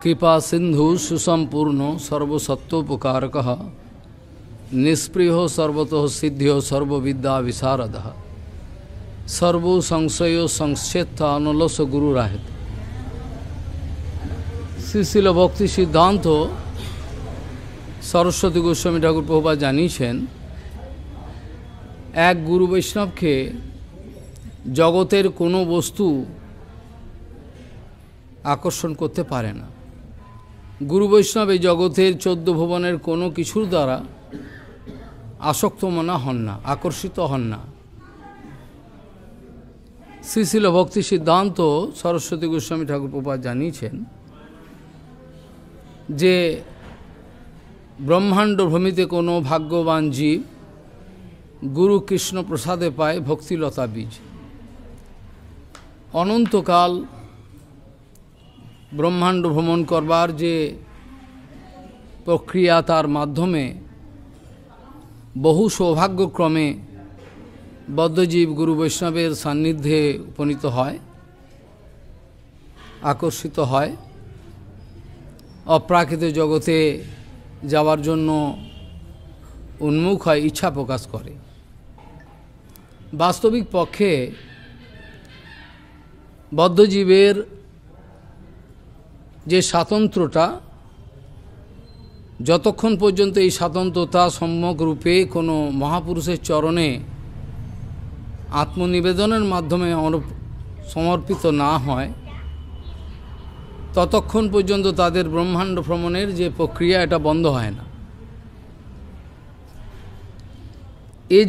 कृपा सिंधु सुसंपूर्ण सर्वसत्वोपकारकः निष्प्रियो सर्वतः सिद्ध्यो सर्वविद्या विशारदः सर्वो संशयो संक्षेत्ता अनलस गुरुराहित। শ্রীশিল ভক্তি সিদ্ধান্ত সরস্বতী গোস্বামী ঠাকুর প্রভুপাদ জানিয়েছেন, এক গুরু বৈষ্ণবকে জগতের কোনো বস্তু আকর্ষণ করতে পারে না। গুরু বৈষ্ণব এই জগতের 14 ভুবনের কোনো কিছুর দ্বারা আসক্ত মনা হন না, আকর্ষিত হন না। শ্রীশিল ভক্তি সিদ্ধান্ত সরস্বতী গোস্বামী ঠাকুর প্রভুপাদ জানিয়েছেন যে ব্রহ্মাণ্ড ভ্রমিতে কোনো ভাগ্যবান জীব গুরু কৃষ্ণ প্রসাদে পায় ভক্তিলতা বীজ। অনন্তকাল ব্রহ্মাণ্ড ভ্রমণ করবার যে প্রক্রিয়া, তার মাধ্যমে বহু সৌভাগ্যক্রমে বদ্ধজীব গুরু বৈষ্ণবের সান্নিধ্যে উপনীত হয়, আকর্ষিত হয়, অপ্রাকৃত জগতে যাওয়ার জন্য উন্মুখ হয়, ইচ্ছা প্রকাশ করে। বাস্তবিক পক্ষে বদ্ধজীবের যে স্বাতন্ত্র্যটা, যতক্ষণ পর্যন্ত এই স্বাতন্ত্রতা সম্যক রূপে কোনো মহাপুরুষের চরণে আত্মনিবেদনের মাধ্যমে সমর্পিত না হয়, ততক্ষণ পর্যন্ত তাদের ব্রহ্মাণ্ড ভ্রমণের যে প্রক্রিয়া, এটা বন্ধ হয় না। এই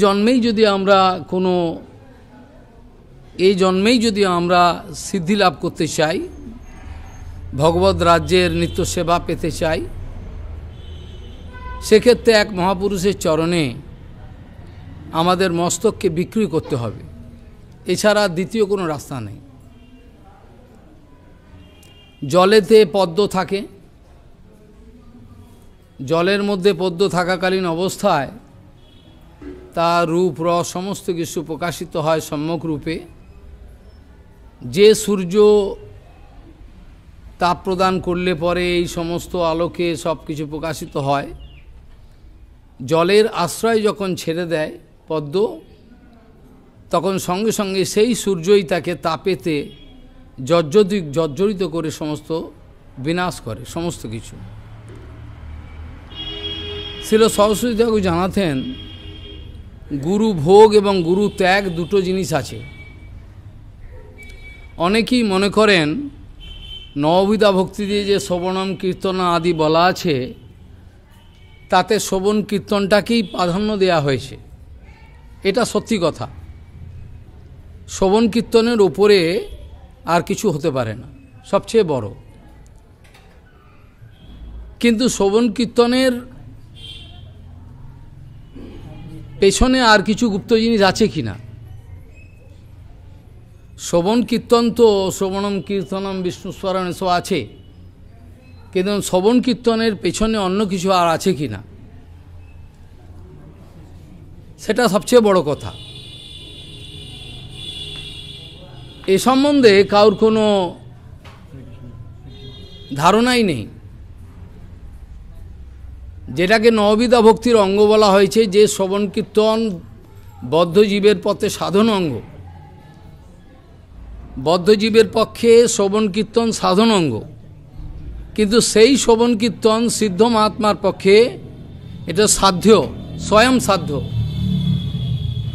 জন্মেই যদি আমরা সিদ্ধি লাভ করতে চাই, ভগবত রাজ্যের নিত্য সেবা পেতে চাই, সেক্ষেত্রে এক মহাপুরুষের চরণে আমাদের মস্তককে বিক্রি করতে হবে। এছাড়া দ্বিতীয় কোনো রাস্তা নেই। জলেতে পদ্ম থাকে, জলের মধ্যে পদ্ম থাকাকালীন অবস্থায় তার রূপ রস সমস্ত কিছু প্রকাশিত হয় সম্যক রূপে। যে সূর্য তাপ প্রদান করলে পরে এই সমস্ত আলোকে সব কিছু প্রকাশিত হয়। জলের আশ্রয় যখন ছেড়ে দেয় পদ্ম, তখন সঙ্গে সঙ্গে সেই সূর্যই তাকে তাপেতে জর্জরিত করে সমস্ত বিনাশ করে সমস্ত কিছু। শ্রীল সরস্বতী ঠাকুর জানাতেন, গুরু ভোগ এবং গুরু ত্যাগ দুটো জিনিস আছে। অনেকেই মনে করেন নববিধা ভক্তি দিয়ে যে শ্রবণম কীর্তন আদি বলা আছে, তাতে শ্রবণ কীর্তনটাকেই প্রাধান্য দেওয়া হয়েছে। এটা সত্যি কথা। শ্রবণ কীর্তনের ওপরে আর কিছু হতে পারে না, সবচেয়ে বড়। কিন্তু শ্রবণ কীর্তনের পেছনে আর কিছু গুপ্ত জিনিস আছে কি না? শ্রবণ কীর্তন তো শ্রবণম কীর্তনম বিষ্ণুস্মরণ এসব আছে, কিন্তু শ্রবণ কীর্তনের পেছনে অন্য কিছু আর আছে কি না, সেটা সবচেয়ে বড় কথা। এ সম্বন্ধে কারোর কোনো ধারণাই নেই। যেটাকে নববিধা ভক্তির অঙ্গ বলা হয়েছে, যে শ্রবণ কীর্তন বদ্ধজীবের পথে সাধন অঙ্গ, বদ্ধজীবের পক্ষে শ্রবণ কীর্তন সাধন অঙ্গ। কিন্তু সেই শ্রবণ কীর্তন সিদ্ধ মহাত্মার পক্ষে এটা সাধ্য, স্বয়ং সাধ্য।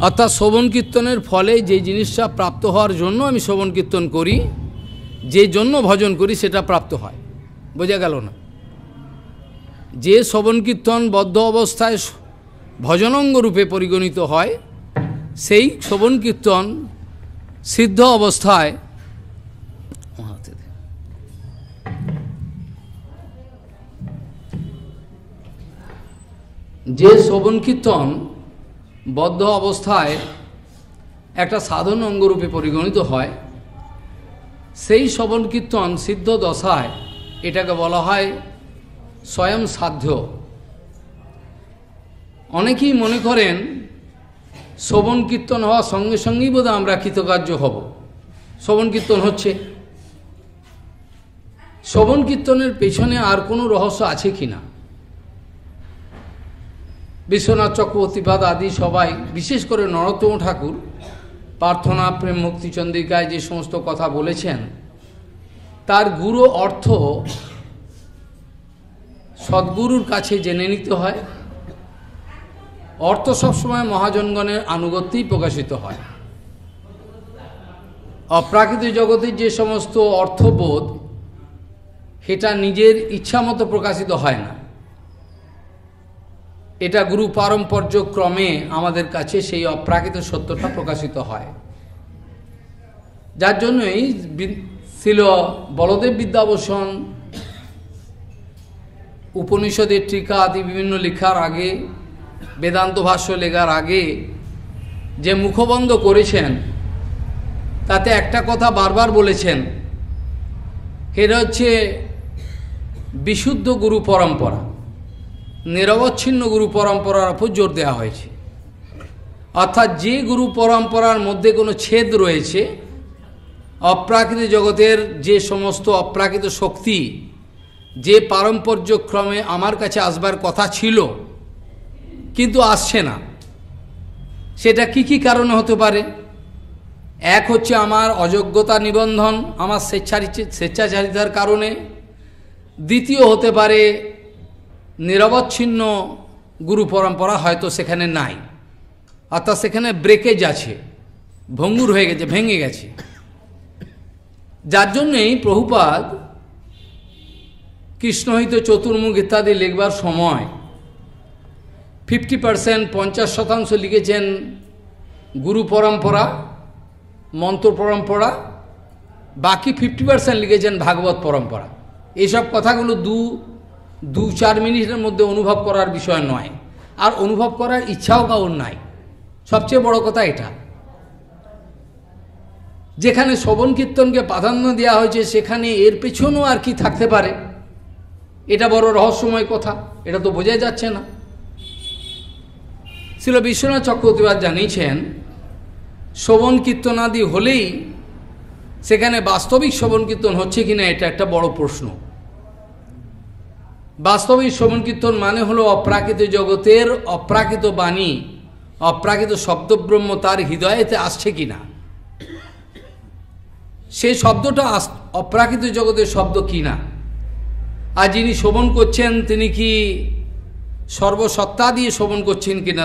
অর্থাৎ শ্রবণ কীর্তনের ফলে যে জিনিসটা প্রাপ্ত হওয়ার জন্য আমি শ্রবণ কীর্তন করি, যে জন্য ভজন করি, সেটা প্রাপ্ত হয়। বোঝা গেল না? যে শ্রবণ কীর্তন বদ্ধ অবস্থায় ভজনঙ্গ রূপে পরিগণিত হয়, সেই শ্রবণ কীর্তন সিদ্ধ অবস্থায় যে শ্রবণ কীর্তন বদ্ধ অবস্থায় একটা সাধন অঙ্গরূপে পরিগণিত হয়, সেই শ্রবণ কীর্তন সিদ্ধ দশায় এটাকে বলা হয় স্বয়ং সাধ্য। অনেকেই মনে করেন শ্রবণ কীর্তন হওয়ার সঙ্গে সঙ্গেই বোধহয় আমরা কৃতকার্য হব। শ্রবণ কীর্তন হচ্ছে, শ্রবণ কীর্তনের পেছনে আর কোনো রহস্য আছে কিনা? বিশ্বনাথ চক্রবর্তীপাদ আদি সবাই, বিশেষ করে নরোত্তম ঠাকুর প্রার্থনা প্রেম মুক্তি চন্দ্রিকায় যে সমস্ত কথা বলেছেন, তার গুরু অর্থ সদ্গুরুর কাছে জেনে নিতে হয়। অর্থ সবসময় মহাজনগণের আনুগত্যেই প্রকাশিত হয়। অপ্রাকৃত জগতের যে সমস্ত অর্থবোধ, সেটা নিজের ইচ্ছামতো প্রকাশিত হয় না। এটা গুরু পারম্পর্য ক্রমে আমাদের কাছে সেই অপ্রাকৃত সত্যটা প্রকাশিত হয়। যার জন্যই ছিল বলদেব বিদ্যাভূষণ উপনিষদের টিকা আদি বিভিন্ন লেখার আগে, বেদান্ত ভাষ্য লেখার আগে যে মুখবন্ধ করেছেন, তাতে একটা কথা বারবার বলেছেন, এটা হচ্ছে বিশুদ্ধ গুরু পরম্পরা, নিরবচ্ছিন্ন গুরু পরম্পরার উপর জোর দেওয়া হয়েছে। অর্থাৎ যে গুরু পরম্পরার মধ্যে কোনো ছেদ রয়েছে, অপ্রাকৃত জগতের যে সমস্ত অপ্রাকৃত শক্তি যে পারম্পর্যক্রমে আমার কাছে আসবার কথা ছিল কিন্তু আসছে না, সেটা কি কি কারণে হতে পারে? এক হচ্ছে আমার অযোগ্যতা নিবন্ধন, আমার স্বেচ্ছাচারিতার কারণে। দ্বিতীয় হতে পারে নিরবচ্ছিন্ন গুরু পরম্পরা হয়তো সেখানে নাই, অর্থাৎ সেখানে ব্রেকেজ আছে, ভঙ্গুর হয়ে গেছে, ভেঙে গেছে। যার জন্যেই প্রভুপাদ কৃষ্ণহিত চতুর্মুখ ইত্যাদি লিখবার সময় 50%, 50% লিখেছেন গুরু পরম্পরা, মন্ত্র পরম্পরা, বাকি 50% লিখেছেন ভাগবত পরম্পরা। এইসব কথাগুলো দু চার মিনিটের মধ্যে অনুভব করার বিষয় নয়, আর অনুভব করার ইচ্ছাও কাউর নাই। সবচেয়ে বড় কথা এটা, যেখানে শ্রবণ কীর্তনকে প্রাধান্য দেওয়া হয়েছে সেখানে এর পেছনেও আর কি থাকতে পারে, এটা বড় রহস্যময় কথা, এটা তো বোঝা যাচ্ছে না। শ্রীল বিশ্বনাথ চক্রবর্তীপাদ জানিয়েছেন, শ্রবণ কীর্তনাদি হলেই সেখানে বাস্তবিক শ্রবণ কীর্তন হচ্ছে কিনা এটা একটা বড় প্রশ্ন। বাস্তবিক শ্রবণ কীর্তন মানে হলো অপ্রাকৃত জগতের অপ্রাকৃত বাণী, অপ্রাকৃত শব্দব্রহ্ম তার হৃদয়েতে আসছে কিনা, সেই শব্দটা অপ্রাকৃত জগতের শব্দ কিনা। আর যিনি শ্রবণ করছেন তিনি কি সর্বসত্তা দিয়ে শ্রবণ করছেন কিনা,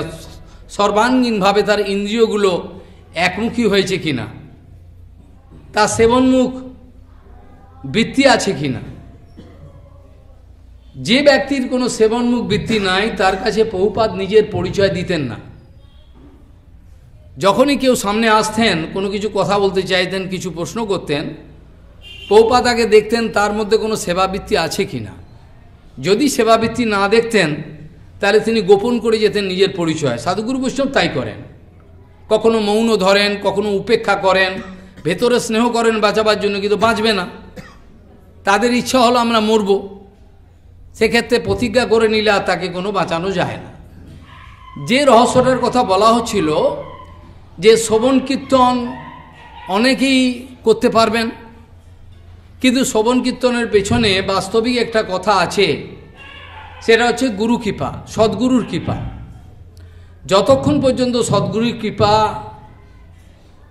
সর্বাঙ্গীনভাবে তার ইন্দ্রিয়গুলো একমুখী হয়েছে কিনা, তার সেবনমুখ বৃত্তি আছে কিনা। যে ব্যক্তির কোনো সেবনমুখ বৃত্তি নাই তার কাছে প্রভুপাদ নিজের পরিচয় দিতেন না। যখনই কেউ সামনে আসতেন, কোনো কিছু কথা বলতে চাইতেন, কিছু প্রশ্ন করতেন, প্রভুপাদ আগে দেখতেন তার মধ্যে কোনো সেবাবৃত্তি আছে কিনা। যদি সেবাবৃত্তি না দেখতেন তাহলে তিনি গোপন করে যেতেন নিজের পরিচয়। সাধুগুরু বৈষ্ণব তাই করেন, কখনো মৌন ধরেন, কখনো উপেক্ষা করেন, ভেতরে স্নেহ করেন বাঁচাবার জন্য, কিন্তু বাঁচবে না। তাদের ইচ্ছা হলো আমরা মরব, সেক্ষেত্রে প্রতিজ্ঞা করে নিলে আর তাকে কোনো বাঁচানো যায় না। যে রহস্যটার কথা বলা হচ্ছিল, যে শ্রবণ কীর্তন অনেকেই করতে পারবেন, কিন্তু শ্রবণ কীর্তনের পেছনে বাস্তবিক একটা কথা আছে, সেটা হচ্ছে গুরু কৃপা, সদ্গুরুর কৃপা। যতক্ষণ পর্যন্ত সদ্গুরুর কৃপা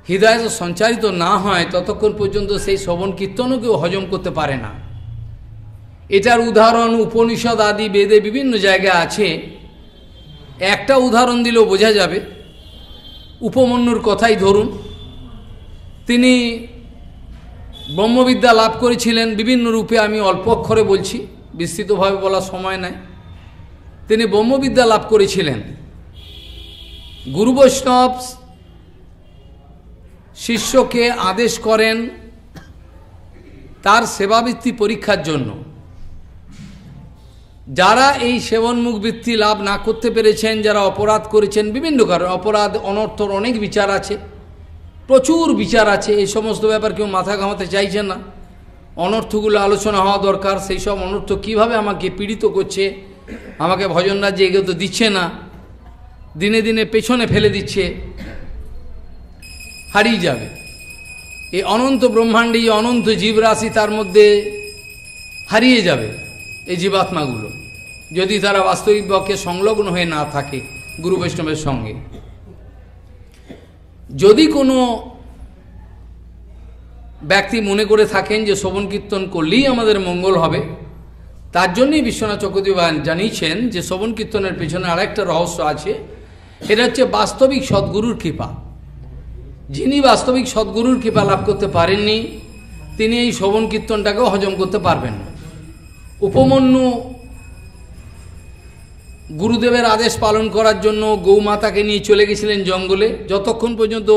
হৃদয়ে সঞ্চারিত না হয় ততক্ষণ পর্যন্ত সেই শ্রবণ কীর্তনও কেউ হজম করতে পারে না। এটার উদাহরণ উপনিষদ আদি বেদে বিভিন্ন জায়গায় আছে। একটা উদাহরণ দিলেও বোঝা যাবে। উপমন্যুর কথাই ধরুন, তিনি ব্রহ্মবিদ্যা লাভ করেছিলেন বিভিন্ন রূপে, আমি অল্প অক্ষরে বলছি, বিস্তৃতভাবে বলার সময় নাই। তিনি ব্রহ্মবিদ্যা লাভ করেছিলেন। গুরু বৈষ্ণব শিষ্যকে আদেশ করেন তার সেবাবৃত্তি পরীক্ষার জন্য। যারা এই সেবনমুখ বৃত্তি লাভ না করতে পেরেছেন, যারা অপরাধ করেছেন, বিভিন্ন কারণে অপরাধ অনর্থর অনেক বিচার আছে, প্রচুর বিচার আছে, এই সমস্ত ব্যাপার কেউ মাথা ঘামাতে চাইছে না। অনর্থগুলো আলোচনা হওয়া দরকার। সেই সব অনর্থ কীভাবে আমাকে পীড়িত করছে, আমাকে ভজন রাজ্যে এগোতে দিচ্ছে না, দিনে দিনে পেছনে ফেলে দিচ্ছে, হারিয়ে যাবে। এই অনন্ত ব্রহ্মাণ্ডে যে অনন্ত জীবরাশি, তার মধ্যে হারিয়ে যাবে এই জীবাত্মাগুলো, যদি তারা বাস্তবিক পক্ষে সংলগ্ন হয়ে না থাকে গুরু বৈষ্ণবের সঙ্গে। যদি কোনো ব্যক্তি মনে করে থাকেন যে শ্রবণ কীর্তন করলেই আমাদের মঙ্গল হবে, তার জন্যই বিশ্বনাথ চক্রবর্তী জানিয়েছেন যে শ্রবণ কীর্তনের পেছনে আরেকটা রহস্য আছে। এটা হচ্ছে বাস্তবিক সদ্গুরুর কৃপা। যিনি বাস্তবিক সদ্গুরুর কৃপা লাভ করতে পারেননি, তিনি এই শ্রবণ কীর্তনটাকেও হজম করতে পারবেন না। উপমন্যু গুরুদেবের আদেশ পালন করার জন্য গৌমাতাকে নিয়ে চলে গেছিলেন জঙ্গলে। যতক্ষণ পর্যন্ত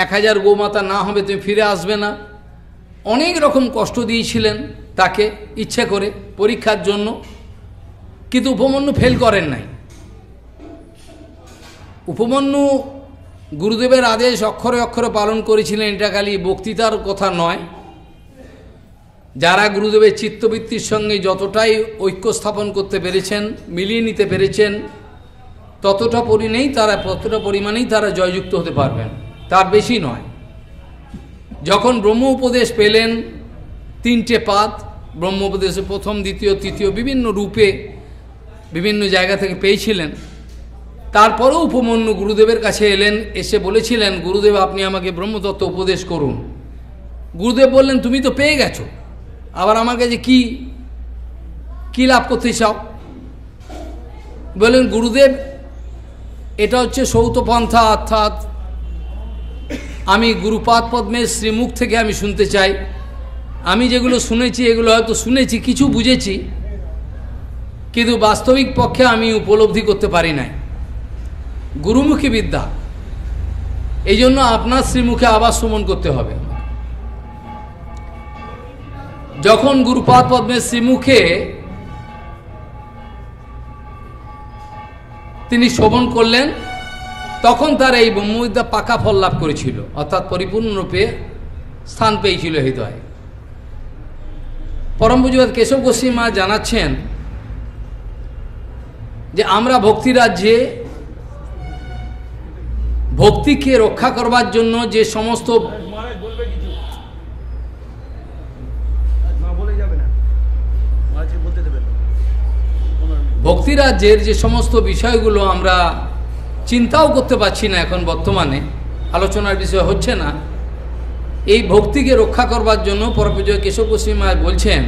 1000 গৌমাতা না হবে তুমি ফিরে আসবে না। অনেক রকম কষ্ট দিয়েছিলেন তাকে ইচ্ছে করে পরীক্ষার জন্য, কিন্তু উপমন্যু ফেল করেন নাই। উপমন্যু গুরুদেবের আদেশ অক্ষরে অক্ষরে পালন করেছিলেন। এটা খালি বক্তৃতার কথা নয়। যারা গুরুদেবের চিত্তবৃত্তির সঙ্গে যতটাই ঐক্য স্থাপন করতে পেরেছেন, মিলিয়ে নিতে পেরেছেন, ততটা পরিমাণেই তারা জয়যুক্ত হতে পারবেন, তার বেশি নয়। যখন ব্রহ্ম উপদেশ পেলেন, 3টে পাত ব্রহ্ম উপদেশে, প্রথম, দ্বিতীয়, তৃতীয়, বিভিন্ন রূপে বিভিন্ন জায়গা থেকে পেয়েছিলেন। তারপরেও উপমন্যু গুরুদেবের কাছে এলেন, এসে বলেছিলেন, গুরুদেব আপনি আমাকে ব্রহ্মতত্ত্ব উপদেশ করুন। গুরুদেব বললেন, তুমি তো পেয়ে গেছো, আবার আমার কাছে কি লাভ করতে চাও? বললেন, গুরুদেব এটা হচ্ছে সৌতপন্থা, অর্থাৎ আমি গুরুপাদ পদ্মের শ্রীমুখ থেকে আমি শুনতে চাই। আমি যেগুলো শুনেছি এগুলো হয়তো শুনেছি, কিছু বুঝেছি, কিন্তু বাস্তবিক পক্ষে আমি উপলব্ধি করতে পারি নাই। গুরুমুখী বিদ্যা, এই জন্য আপনার শ্রীমুখে আবার শ্রবণ করতে হবে। যখন গুরুপাদ পদ্মের শ্রীমুখে তিনি শ্রবণ করলেন, তখন তার এই ব্রহ্মবিদ্যা পাকা ফল লাভ করেছিল, অর্থাৎ পরিপূর্ণরূপে স্থান পেয়েছিল হৃদয়ে। পরম পূজ্যপাদ কেশব গোস্বামী মা জানাচ্ছেন যে আমরা ভক্তিরাজ্যে ভক্তিকে রক্ষা করবার জন্য যে সমস্ত ভক্তিরাজ্যের যে সমস্ত বিষয়গুলো আমরা চিন্তাও করতে পারছি না, এখন বর্তমানে আলোচনার বিষয় হচ্ছে না, এই ভক্তিকে রক্ষা করবার জন্য পরম পূজ্য কেশব গোস্বামী মা বলছেন,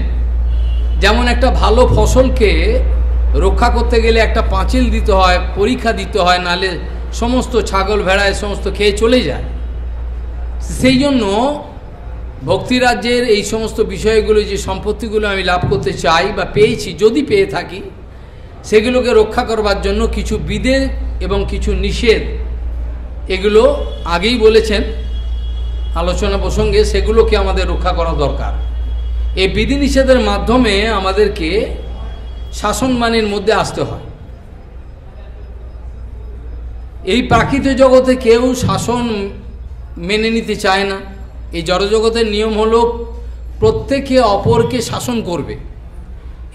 যেমন একটা ভালো ফসলকে রক্ষা করতে গেলে একটা পাঁচিল দিতে হয়, পরীক্ষা দিতে হয়, নালে সমস্ত ছাগল ভেড়ায় সমস্ত খেয়ে চলে যায়। সেই জন্য ভক্তিরাজ্যের এই সমস্ত বিষয়গুলো, যে সম্পত্তিগুলো আমি লাভ করতে চাই বা পেয়েছি, যদি পেয়ে থাকি, সেগুলোকে রক্ষা করবার জন্য কিছু বিধি এবং কিছু নিষেধ, এগুলো আগেই বলেছেন আলোচনা প্রসঙ্গে, সেগুলোকে আমাদের রক্ষা করা দরকার। এই বিধিনিষেধের মাধ্যমে আমাদেরকে শাসনবাণীর মধ্যে আসতে হয়। এই প্রাকৃত জগতে কেউ শাসন মেনে নিতে চায় না। এই জড়জগতের নিয়ম হলো প্রত্যেকে অপরকে শাসন করবে।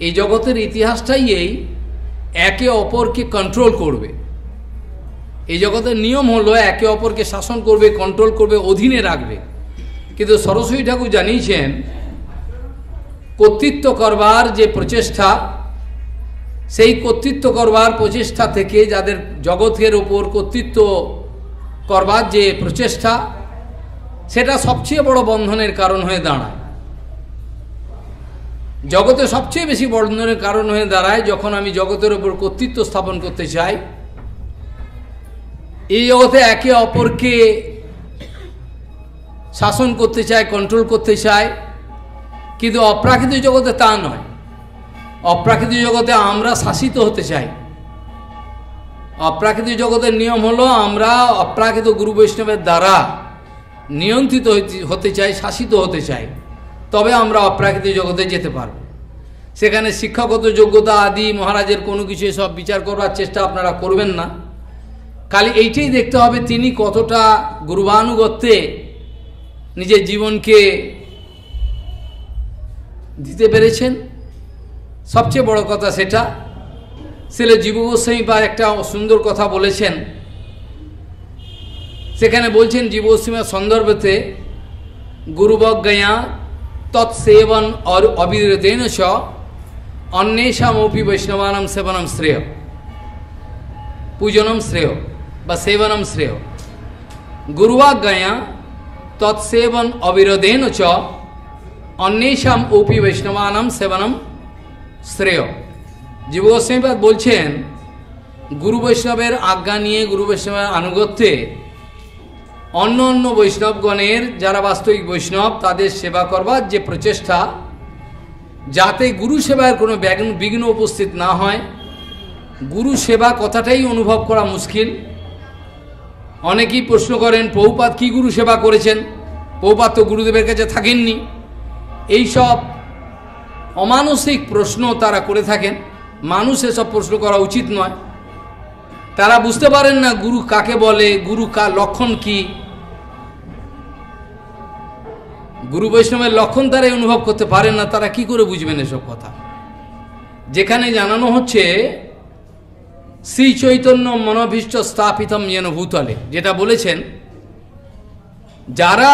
এই জগতের ইতিহাসটাই এই, একে অপরকে কন্ট্রোল করবে। এই জগতের নিয়ম হলো একে অপরকে শাসন করবে, কন্ট্রোল করবে, অধীনে রাখবে। কিন্তু সরস্বতী ঠাকুর জানিয়েছেন, কর্তৃত্ব করবার যে প্রচেষ্টা, সেই কর্তৃত্ব করবার প্রচেষ্টা থেকে যাদের জগতের ওপর কর্তৃত্ব করবার যে প্রচেষ্টা, সেটা সবচেয়ে বড় বন্ধনের কারণ হয়ে দাঁড়ায়। জগতে সবচেয়ে বেশি বন্ধনের কারণ হয়ে দাঁড়ায় যখন আমি জগতের ওপর কর্তৃত্ব স্থাপন করতে চাই। এই জগতে একে অপরকে শাসন করতে চায়, কন্ট্রোল করতে চায়, কিন্তু অপ্রাকৃতিক জগতে তা নয়। অপ্রাকৃতিক জগতে আমরা শাসিত হতে চাই। অপ্রাকৃতিক জগতের নিয়ম হলো আমরা অপ্রাকৃত গুরু বৈষ্ণবের দ্বারা নিয়ন্ত্রিত হতে চাই, শাসিত হতে চাই, তবে আমরা অপ্রাকৃতিক জগতে যেতে পারব। সেখানে শিক্ষাগত যোগ্যতা আদি মহারাজের কোনো কিছু এসব বিচার করবার চেষ্টা আপনারা করবেন না। খালি এইটাই দেখতে হবে তিনি কতটা গুরুবানুগত্যে নিজের জীবনকে দিতে পেরেছেন। সবচেয়ে বড় কথা সেটা। শ্রীল জীব গোস্বামী বা একটা সুন্দর কথা বলেছেন, সেখানে বলছেন জীব গোস্বামীর সন্দর্ভতে, গুরুবক গয়া तत्सेवन और अविरतेन च अन्येषामपि वैष्णवानां सेवनम श्रेय, पूजनम श्रेय व सेवनम श्रेय। गुरुवाज्ञया तत्सेवन अविरोधेन च अन्येषामपि वैष्णवानां सेवनम श्रेय। জীব গোস্বামীপাদ বলছেন গুরু বৈষ্ণবের আজ্ঞা নিয়ে, গুরু বৈষ্ণবের আনুগত্যে অন্য অন্য বৈষ্ণবগণের যারা বাস্তবিক বৈষ্ণব তাদের সেবা করবার যে প্রচেষ্টা, যাতে গুরু সেবার কোনো বিঘ্ন উপস্থিত না হয়। গুরু সেবা কথাটাই অনুভব করা মুশকিল। অনেকেই প্রশ্ন করেন প্রভুপাদ কি গুরু সেবা করেছেন, প্রভুপাদ তো গুরুদেবের কাছে থাকেননি। এইসব অমানসিক প্রশ্ন তারা করে থাকেন। মানুষ এসব প্রশ্ন করা উচিত নয়। তারা বুঝতে পারেন না গুরু কাকে বলে, গুরু কার লক্ষণ কি। গুরু বৈষ্ণবের লক্ষণ তারাই অনুভব করতে পারেন না, তারা কি করে বুঝবেন এসব কথা। যেখানে জানানো হচ্ছে শ্রী চৈতন্য মনোভীষ্ট স্থাপিতম যেন ভূতলে, যেটা বলেছেন যারা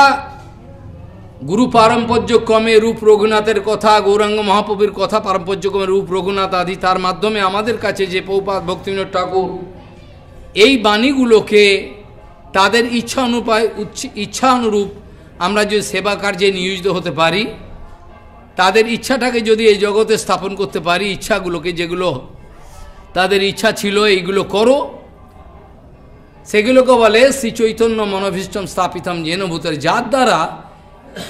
গুরু পারম্পর্য ক্রমে রূপ রঘুনাথের কথা, গৌরাঙ্গ মহাপ্রভুর কথা, পারম্পর্য ক্রমে রূপ রঘুনাথ আদি তার মাধ্যমে আমাদের কাছে যে প্রভুপাদ ভক্তিবিনোদ ঠাকুর এই বাণীগুলোকে তাদের ইচ্ছা অনুরূপ আমরা যদি সেবা কার্যে নিয়োজিত হতে পারি, তাদের ইচ্ছাটাকে যদি এই জগতে স্থাপন করতে পারি, ইচ্ছাগুলোকে যেগুলো তাদের ইচ্ছা ছিল এইগুলো করো, সেগুলোকে বলে শ্রী চৈতন্য মনোভীষ্টম স্থাপিতম যেন ভূতলে। যার দ্বারা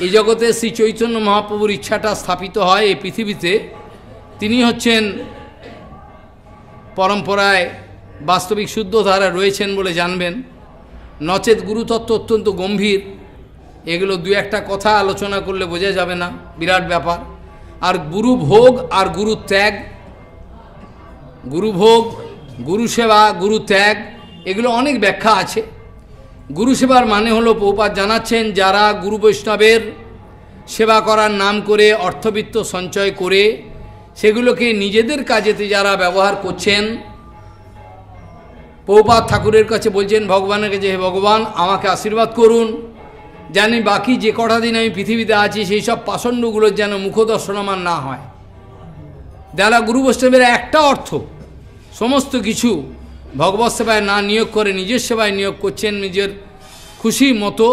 এই জগতে শ্রী চৈতন্য মহাপ্রভুর ইচ্ছাটা স্থাপিত হয় এই পৃথিবীতে, তিনি হচ্ছেন পরম্পরায় বাস্তবিক শুদ্ধ ধারা রয়েছেন বলে জানবেন। নচেত গুরুতত্ত্ব অত্যন্ত গম্ভীর, এগুলো দু একটা কথা আলোচনা করলে বোঝা যাবে না, বিরাট ব্যাপার। আর গুরু ভোগ আর গুরু ত্যাগ, গুরু ভোগ, গুরু সেবা, গুরু ত্যাগ, এগুলো অনেক ব্যাখ্যা আছে। গুরু সেবার মানে হলো প্রভুপাদ জানাচ্ছেন যারা গুরু বৈষ্ণবের সেবা করার নাম করে অর্থবিত্ত সঞ্চয় করে সেগুলোকে নিজেদের কাজেতে যারা ব্যবহার করছেন, প্রভুপাদ ঠাকুরের কাছে বলছেন ভগবানের কাছে, হে ভগবান আমাকে আশীর্বাদ করুন, জানি বাকি যে কটা দিন আমি পৃথিবীতে আছি সেই সব পাষণ্ডগুলোর যেন মুখদর্শন আমার না হয়। যারা গুরু বৈষ্ণবের একটা অর্থ সমস্ত কিছু ভগবৎ সেবায় না নিয়োগ করে নিজের সেবায় নিয়োগ করছেন নিজের খুশি মতো,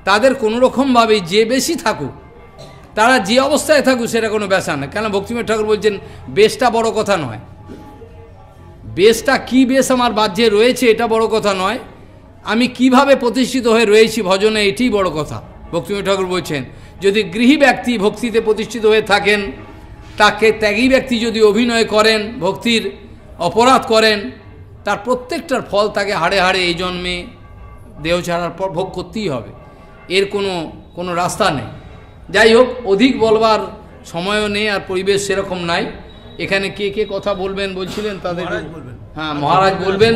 তাদের কোনোরকমভাবে যে বেশি থাকুক, তারা যে অবস্থায় থাকুক সেটা কোনো ব্যাসা না। কেন ভক্তিবিনোদ ঠাকুর বলছেন বেশটা বড় কথা নয়, বেশটা কি বেশ আমার বাহ্যে রয়েছে এটা বড় কথা নয়, আমি কিভাবে প্রতিষ্ঠিত হয়ে রয়েছি ভজনে এটিই বড় কথা। ভক্তিবিনোদ ঠাকুর বলছেন যদি গৃহী ব্যক্তি ভক্তিতে প্রতিষ্ঠিত হয়ে থাকেন, তাকে ত্যাগী ব্যক্তি যদি অভিনয় করেন, ভক্তির অপরাধ করেন, তার প্রত্যেকটার ফল তাকে হাড়ে হাড়ে এই জন্মে দেহ ছাড়ার পর ভোগ করতেই হবে, এর কোনো রাস্তা নেই। যাই হোক, অধিক বলবার সময়ও নেই আর পরিবেশ সেরকম নাই। এখানে কে কে কথা বলবেন বলছিলেন তাদের, হ্যাঁ মহারাজ বলবেন।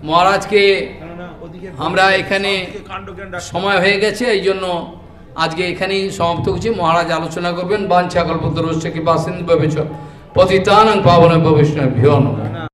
মহারাজকে আমরা এখানে সময় হয়ে গেছে, এই জন্য আজকে এখানেই সমাপ্ত করছি। মহারাজ আলোচনা করবেন। বাঞ্ছা কল্পতরুশ্চ কৃপা সিন্ধু ভবেৎ পতিতানাং পাবনেভ্যো বৈষ্ণবেভ্যো নমঃ।